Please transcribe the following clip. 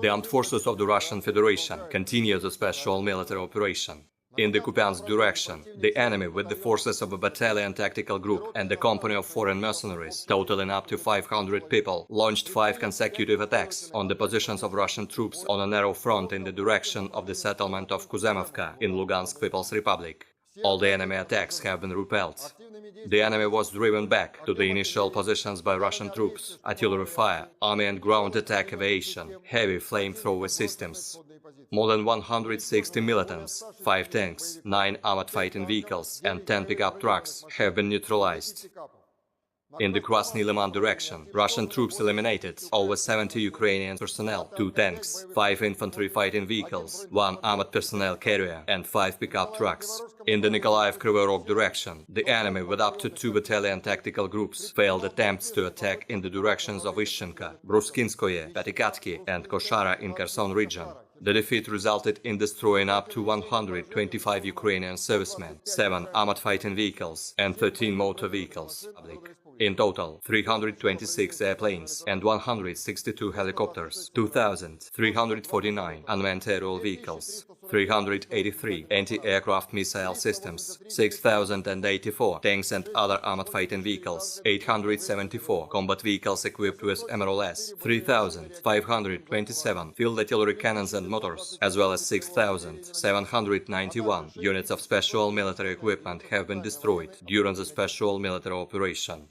The armed forces of the Russian Federation continue the special military operation. In the Kupiansk direction, the enemy, with the forces of a battalion tactical group and a company of foreign mercenaries, totaling up to 500 people, launched 5 consecutive attacks on the positions of Russian troops on a narrow front in the direction of the settlement of Kuzemovka in Lugansk People's Republic. All the enemy attacks have been repelled. The enemy was driven back to the initial positions by Russian troops, artillery fire, army and ground attack aviation, heavy flamethrower systems. More than 160 militants, 5 tanks, 9 armored fighting vehicles and 10 pickup trucks have been neutralized. In the Krasny Liman direction, Russian troops eliminated over 70 Ukrainian personnel, 2 tanks, 5 infantry fighting vehicles, 1 armored personnel carrier and 5 pickup trucks. In the Nikolaev-Kryvyi Rog direction, the enemy with up to 2 battalion tactical groups failed attempts to attack in the directions of Ishchenka, Bruskinskoye, Patikatsky and Koshara in Kherson region. The defeat resulted in destroying up to 125 Ukrainian servicemen, 7 armored fighting vehicles and 13 motor vehicles. In total, 326 airplanes and 162 helicopters, 2,349 unmanned aerial vehicles, 383 anti-aircraft missile systems, 6,084 tanks and other armored fighting vehicles, 874 combat vehicles equipped with MRLS, 3,527 field artillery cannons and motors, as well as 6,791 units of special military equipment have been destroyed during the special military operation.